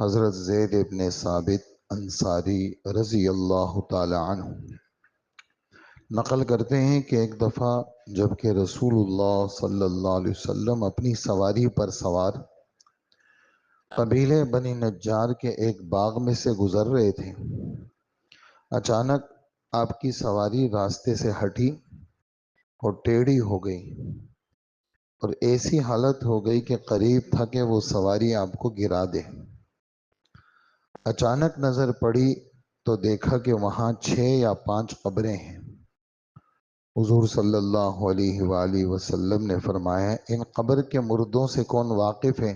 حضرت زید ابن ثابت انصاری رضی اللہ تعالی عنہ نقل کرتے ہیں کہ ایک دفعہ جب کہ رسول اللہ صلی اللہ علیہ وسلم اپنی سواری پر سوار قبیلے بنی نجار کے ایک باغ میں سے گزر رہے تھے، اچانک آپ کی سواری راستے سے ہٹی اور ٹیڑھی ہو گئی اور ایسی حالت ہو گئی کہ قریب تھا کہ وہ سواری آپ کو گرا دے۔ اچانک نظر پڑی تو دیکھا کہ وہاں 6 یا 5 قبریں ہیں۔ حضور صلی اللہ علیہ وآلہ وسلم نے فرمایا، ان قبر کے مردوں سے کون واقف ہے؟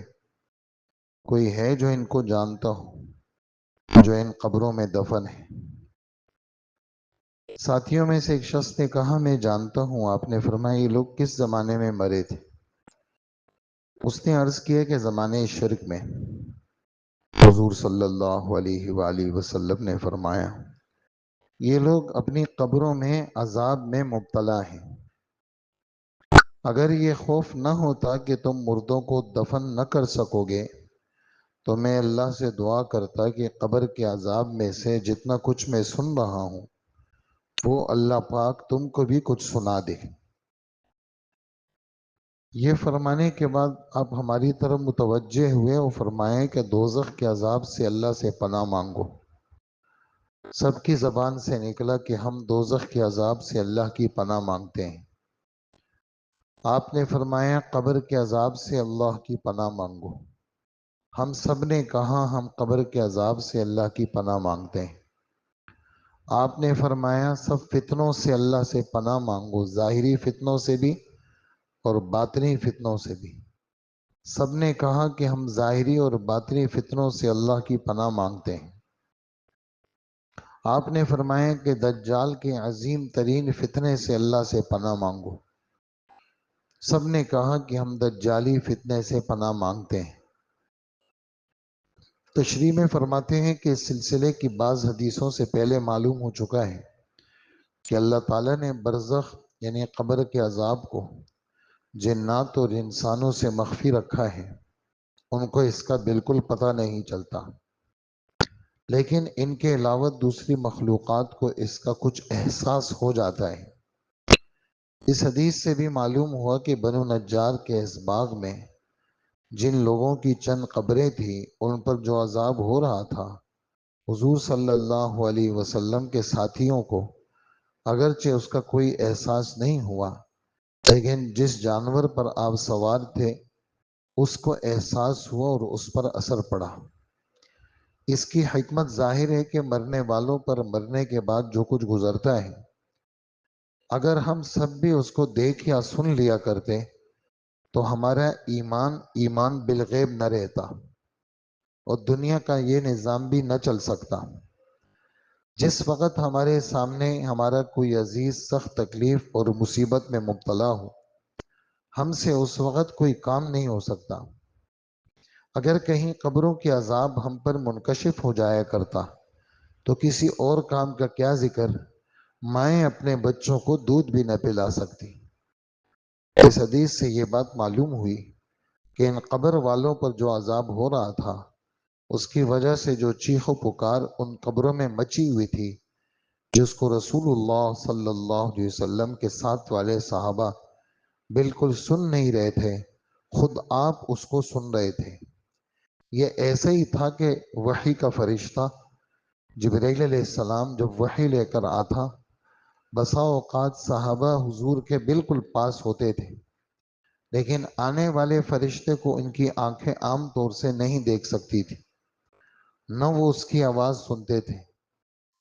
کوئی ہے جو ان کو جانتا ہو، جو ان قبروں میں دفن ہے؟ ساتھیوں میں سے ایک شخص نے کہا، میں جانتا ہوں۔ آپ نے فرمایا، یہ لوگ کس زمانے میں مرے تھے؟ اس نے عرض کیا کہ زمانے شرک میں۔ حضور صلی اللہ علیہ وآلہ وسلم نے فرمایا، یہ لوگ اپنی قبروں میں عذاب میں مبتلا ہیں۔ اگر یہ خوف نہ ہوتا کہ تم مردوں کو دفن نہ کر سکو گے تو میں اللہ سے دعا کرتا کہ قبر کے عذاب میں سے جتنا کچھ میں سن رہا ہوں وہ اللہ پاک تم کو بھی کچھ سنا دے۔ یہ فرمانے کے بعد آپ ہماری طرف متوجہ ہوئے اور فرمائے کہ دوزخ کے عذاب سے اللہ سے پناہ مانگو۔ سب کی زبان سے نکلا کہ ہم دوزخ کے عذاب سے اللہ کی پناہ مانگتے ہیں۔ آپ نے فرمایا، قبر کے عذاب سے اللہ کی پناہ مانگو۔ ہم سب نے کہا، ہم قبر کے عذاب سے اللہ کی پناہ مانگتے ہیں۔ آپ نے فرمایا، سب فتنوں سے اللہ سے پناہ مانگو، ظاہری فتنوں سے بھی اور باطنی فتنوں سے بھی۔ سب نے کہا کہ ہم ظاہری اور باطنی فتنوں سے اللہ کی پناہ مانگتے ہیں۔ آپ نے فرمایا کہ دجال کے عظیم ترین فتنے سے اللہ سے پناہ مانگو۔ سب نے کہا کہ ہم دجالی فتنے سے پناہ مانگتے ہیں۔ تشریح میں فرماتے ہیں کہ اس سلسلے کی بعض حدیثوں سے پہلے معلوم ہو چکا ہے کہ اللہ تعالیٰ نے برزخ یعنی قبر کے عذاب کو جنات اور انسانوں سے مخفی رکھا ہے، ان کو اس کا بالکل پتہ نہیں چلتا، لیکن ان کے علاوہ دوسری مخلوقات کو اس کا کچھ احساس ہو جاتا ہے۔ اس حدیث سے بھی معلوم ہوا کہ بنو نجار کے اس باغ میں جن لوگوں کی چند قبریں تھیں ان پر جو عذاب ہو رہا تھا، حضور صلی اللہ علیہ وسلم کے ساتھیوں کو اگرچہ اس کا کوئی احساس نہیں ہوا، لیکن جس جانور پر آپ سوار تھے اس کو احساس ہوا اور اس پر اثر پڑا۔ اس کی حکمت ظاہر ہے کہ مرنے والوں پر مرنے کے بعد جو کچھ گزرتا ہے، اگر ہم سب بھی اس کو دیکھ یا سن لیا کرتے تو ہمارا ایمان بالغیب نہ رہتا اور دنیا کا یہ نظام بھی نہ چل سکتا۔ جس وقت ہمارے سامنے ہمارا کوئی عزیز سخت تکلیف اور مصیبت میں مبتلا ہو، ہم سے اس وقت کوئی کام نہیں ہو سکتا۔ اگر کہیں قبروں کے عذاب ہم پر منکشف ہو جایا کرتا تو کسی اور کام کا کیا ذکر، مائیں اپنے بچوں کو دودھ بھی نہ پلا سکتی۔ اس حدیث سے یہ بات معلوم ہوئی کہ ان قبر والوں پر جو عذاب ہو رہا تھا اس کی وجہ سے جو چیخ و پکار ان قبروں میں مچی ہوئی تھی، جس کو رسول اللہ صلی اللہ علیہ وسلم کے ساتھ والے صحابہ بالکل سن نہیں رہے تھے، خود آپ اس کو سن رہے تھے۔ یہ ایسا ہی تھا کہ وحی کا فرشتہ جبرائیل علیہ السلام جب وحی لے کر آتا، بسا اوقات صحابہ حضور کے بالکل پاس ہوتے تھے، لیکن آنے والے فرشتے کو ان کی آنکھیں عام طور سے نہیں دیکھ سکتی تھی، نہ وہ اس کی آواز سنتے تھے،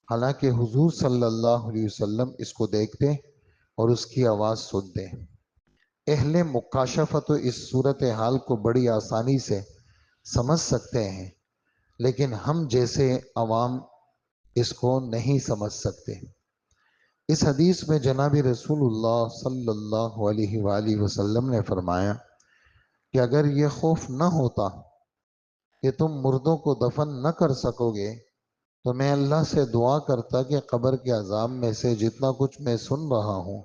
حالانکہ حضور صلی اللہ علیہ وسلم اس کو دیکھتے اور اس کی آواز سنتے۔ اہل مکاشفت تو اس صورتحال کو بڑی آسانی سے سمجھ سکتے ہیں، لیکن ہم جیسے عوام اس کو نہیں سمجھ سکتے۔ اس حدیث میں جناب رسول اللہ صلی اللہ علیہ وآلہ وسلم نے فرمایا کہ اگر یہ خوف نہ ہوتا کہ تم مردوں کو دفن نہ کر سکو گے تو میں اللہ سے دعا کرتا کہ قبر کے عذاب میں سے جتنا کچھ میں سن رہا ہوں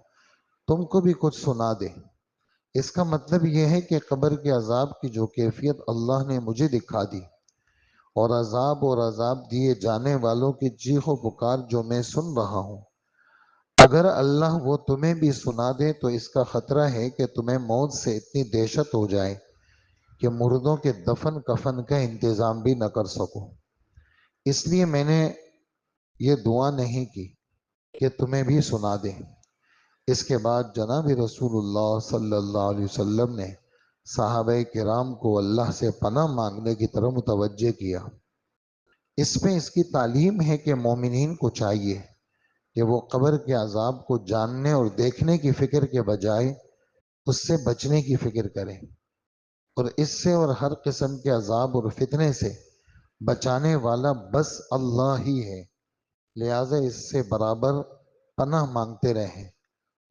تم کو بھی کچھ سنا دے۔ اس کا مطلب یہ ہے کہ قبر کے عذاب کی جو کیفیت اللہ نے مجھے دکھا دی اور عذاب دیے جانے والوں کی چیخ و پکار جو میں سن رہا ہوں، اگر اللہ وہ تمہیں بھی سنا دے تو اس کا خطرہ ہے کہ تمہیں موت سے اتنی دہشت ہو جائے کہ مردوں کے دفن کفن کا انتظام بھی نہ کر سکو۔ اس لیے میں نے یہ دعا نہیں کی کہ تمہیں بھی سنا دے۔ اس کے بعد جناب رسول اللہ صلی اللہ علیہ وسلم نے صحابہ کرام کو اللہ سے پناہ مانگنے کی طرف متوجہ کیا۔ اس میں اس کی تعلیم ہے کہ مومنین کو چاہیے کہ وہ قبر کے عذاب کو جاننے اور دیکھنے کی فکر کے بجائے اس سے بچنے کی فکر کریں، اور اس سے اور ہر قسم کے عذاب اور فتنے سے بچانے والا بس اللہ ہی ہے، لہٰذا اس سے برابر پناہ مانگتے رہیں۔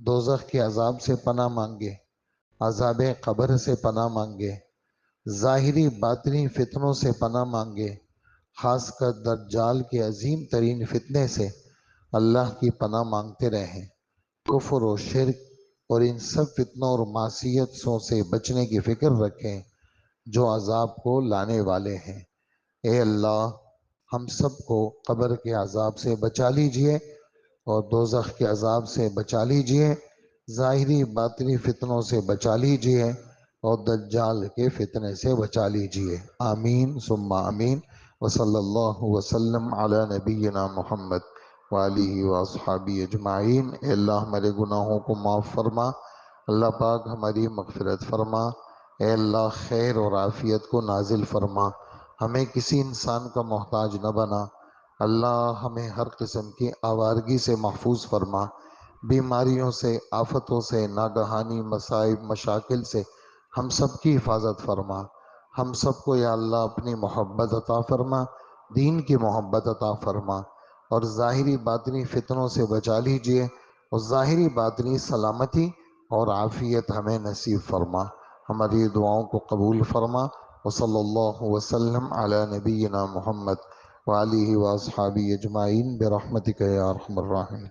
دوزخ کے عذاب سے پناہ مانگے، عذاب قبر سے پناہ مانگے، ظاہری باطنی فتنوں سے پناہ مانگے، خاص کر دجال کے عظیم ترین فتنے سے اللہ کی پناہ مانگتے رہیں۔ کفر و شرک اور ان سب فتنوں اور معصیتوں سے بچنے کی فکر رکھیں جو عذاب کو لانے والے ہیں۔ اے اللہ، ہم سب کو قبر کے عذاب سے بچا لیجئے اور دوزخ کے عذاب سے بچا لیجئے، ظاہری باطنی فتنوں سے بچا لیجئے اور دجال کے فتنے سے بچا لیجئے۔ آمین ثم آمین، وصلی اللہ وسلم علی نبینا محمد وآلہ واصحابہ اجمعین۔ اے اللہ ہمارے گناہوں کو معاف فرما، اللہ پاک ہماری مغفرت فرما، اے اللہ خیر اور عافیت کو نازل فرما، ہمیں کسی انسان کا محتاج نہ بنا، اللہ ہمیں ہر قسم کی آوارگی سے محفوظ فرما، بیماریوں سے، آفتوں سے، ناگہانی مصائب مشاکل سے ہم سب کی حفاظت فرما۔ ہم سب کو یا اللہ اپنی محبت عطا فرما، دین کی محبت عطا فرما، اور ظاہری باطنی فتنوں سے بچا لیجئے اور ظاہری باطنی سلامتی اور عافیت ہمیں نصیب فرما۔ ہماری دعاؤں کو قبول فرما، وصلی اللہ وسلم علی نبینا محمد وآلہ واصحابہ اجمعین برحمتک یا ارحم الراحمین۔